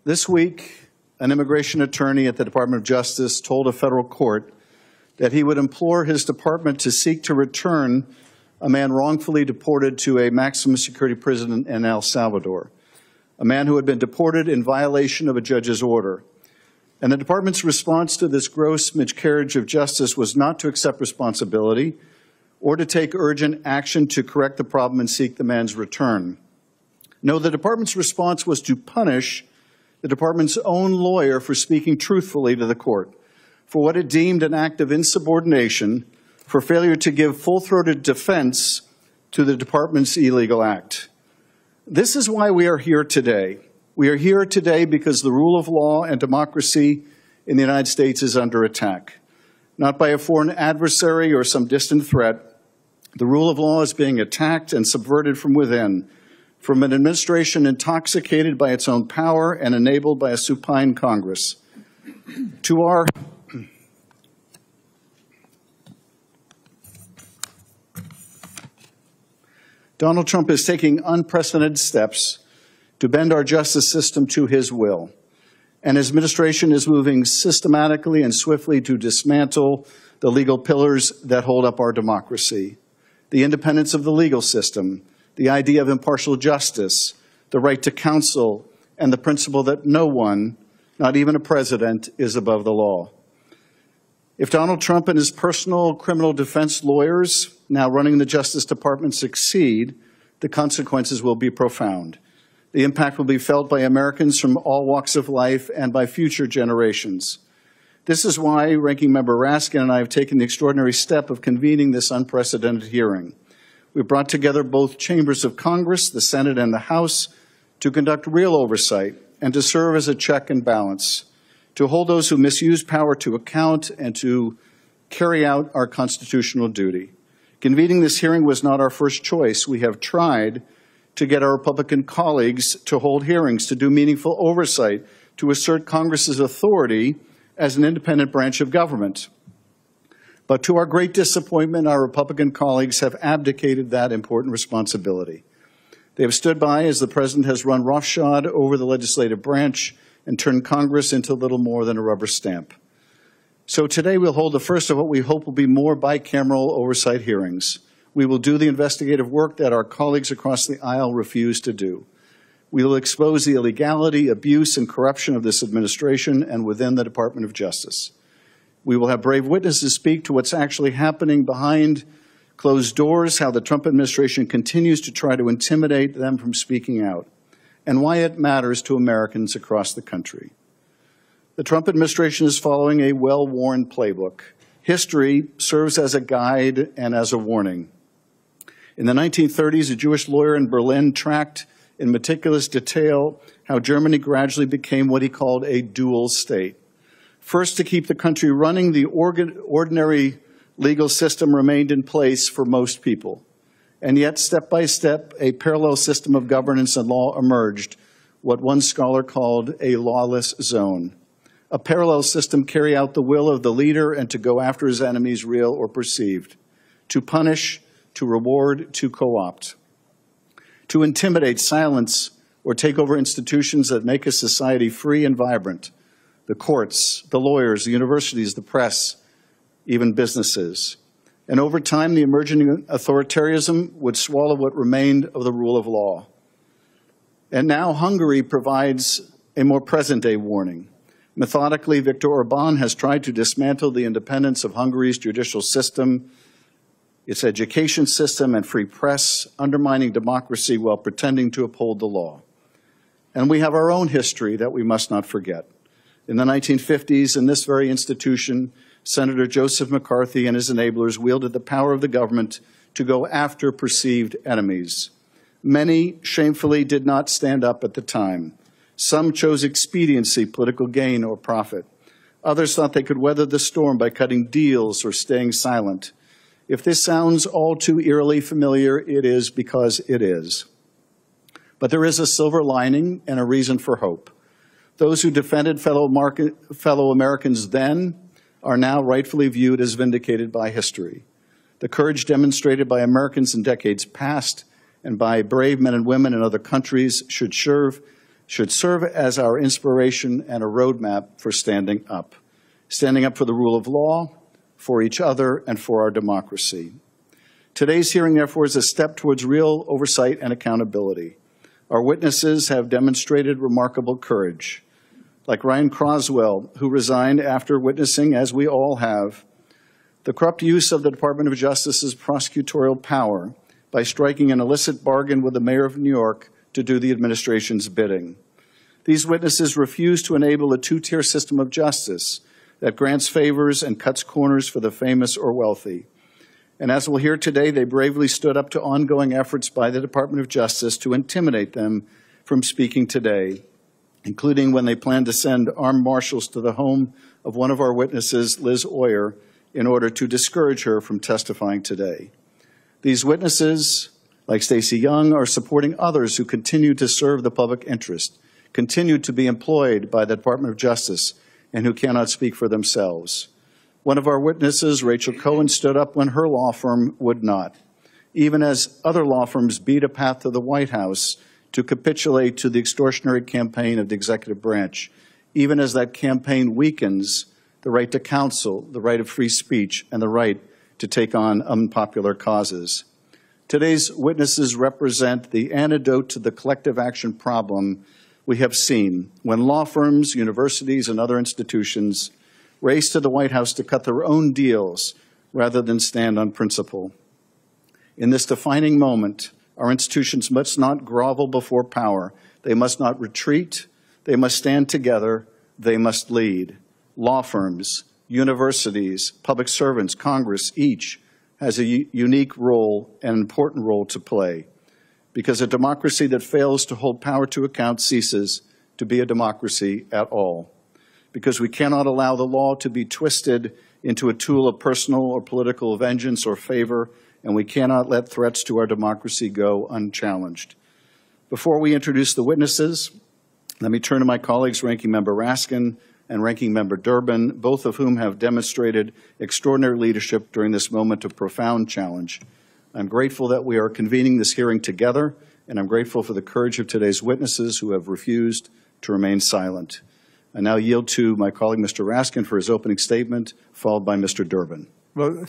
This week, an immigration attorney at the Department of Justice told a federal court that he would implore his department to seek to return a man wrongfully deported to a maximum security prison in El Salvador, a man who had been deported in violation of a judge's order. And the department's response to this gross miscarriage of justice was not to accept responsibility or to take urgent action to correct the problem and seek the man's return. No, the department's response was to punish the department's own lawyer for speaking truthfully to the court, for what it deemed an act of insubordination, for failure to give full-throated defense to the department's illegal act. This is why we are here today. We are here today because the rule of law and democracy in the United States is under attack, not by a foreign adversary or some distant threat. The rule of law is being attacked and subverted from within, from an administration intoxicated by its own power and enabled by a supine Congress. Donald Trump is taking unprecedented steps to bend our justice system to his will, and his administration is moving systematically and swiftly to dismantle the legal pillars that hold up our democracy: the independence of the legal system, the idea of impartial justice, the right to counsel, and the principle that no one, not even a president, is above the law. If Donald Trump and his personal criminal defense lawyers now running the Justice Department succeed, the consequences will be profound. The impact will be felt by Americans from all walks of life and by future generations. This is why Ranking Member Raskin and I have taken the extraordinary step of convening this unprecedented hearing. We brought together both chambers of Congress, the Senate and the House, to conduct real oversight and to serve as a check and balance, to hold those who misuse power to account and to carry out our constitutional duty. Convening this hearing was not our first choice. We have tried to get our Republican colleagues to hold hearings, to do meaningful oversight, to assert Congress's authority as an independent branch of government. But to our great disappointment, our Republican colleagues have abdicated that important responsibility. They have stood by as the President has run roughshod over the legislative branch and turned Congress into little more than a rubber stamp. So today we'll hold the first of what we hope will be more bicameral oversight hearings. We will do the investigative work that our colleagues across the aisle refuse to do. We will expose the illegality, abuse, and corruption of this administration and within the Department of Justice. We will have brave witnesses speak to what's actually happening behind closed doors, how the Trump administration continues to try to intimidate them from speaking out, and why it matters to Americans across the country. The Trump administration is following a well-worn playbook. History serves as a guide and as a warning. In the 1930s, a Jewish lawyer in Berlin tracked in meticulous detail how Germany gradually became what he called a dual state. First, to keep the country running, the ordinary legal system remained in place for most people. And yet, step by step, a parallel system of governance and law emerged, what one scholar called a lawless zone. A parallel system carry out the will of the leader and to go after his enemies, real or perceived, to punish, to reward, to co-opt, to intimidate, silence, or take over institutions that make a society free and vibrant: the courts, the lawyers, the universities, the press, even businesses. And over time, the emerging authoritarianism would swallow what remained of the rule of law. And now Hungary provides a more present-day warning. Methodically, Viktor Orban has tried to dismantle the independence of Hungary's judicial system, its education system, and free press, undermining democracy while pretending to uphold the law. And we have our own history that we must not forget. In the 1950s, in this very institution, Senator Joseph McCarthy and his enablers wielded the power of the government to go after perceived enemies. Many shamefully did not stand up at the time. Some chose expediency, political gain, or profit. Others thought they could weather the storm by cutting deals or staying silent. If this sounds all too eerily familiar, it is because it is. But there is a silver lining and a reason for hope. Those who defended fellow Americans then are now rightfully viewed as vindicated by history. The courage demonstrated by Americans in decades past and by brave men and women in other countries should should serve as our inspiration and a roadmap for standing up for the rule of law, for each other, and for our democracy. Today's hearing, therefore, is a step towards real oversight and accountability. Our witnesses have demonstrated remarkable courage. Like Ryan Croswell, who resigned after witnessing, as we all have, the corrupt use of the Department of Justice's prosecutorial power by striking an illicit bargain with the mayor of New York to do the administration's bidding. These witnesses refuse to enable a two-tier system of justice that grants favors and cuts corners for the famous or wealthy. And as we'll hear today, they bravely stood up to ongoing efforts by the Department of Justice to intimidate them from speaking today, including when they planned to send armed marshals to the home of one of our witnesses, Liz Oyer, in order to discourage her from testifying today. These witnesses, like Stacey Young, are supporting others who continue to serve the public interest, continue to be employed by the Department of Justice, and who cannot speak for themselves. One of our witnesses, Rachel Cohen, stood up when her law firm would not, even as other law firms beat a path to the White House to capitulate to the extortionary campaign of the executive branch, even as that campaign weakens the right to counsel, the right of free speech, and the right to take on unpopular causes. Today's witnesses represent the antidote to the collective action problem we have seen when law firms, universities, and other institutions race to the White House to cut their own deals rather than stand on principle. In this defining moment, our institutions must not grovel before power. They must not retreat. They must stand together. They must lead. Law firms, universities, public servants, Congress, each has a unique role, an important role to play, because a democracy that fails to hold power to account ceases to be a democracy at all. Because we cannot allow the law to be twisted into a tool of personal or political vengeance or favor, and we cannot let threats to our democracy go unchallenged. Before we introduce the witnesses, let me turn to my colleagues, Ranking Member Raskin and Ranking Member Durbin, both of whom have demonstrated extraordinary leadership during this moment of profound challenge. I'm grateful that we are convening this hearing together, and I'm grateful for the courage of today's witnesses who have refused to remain silent. I now yield to my colleague, Mr. Raskin, for his opening statement, followed by Mr. Durbin. Well,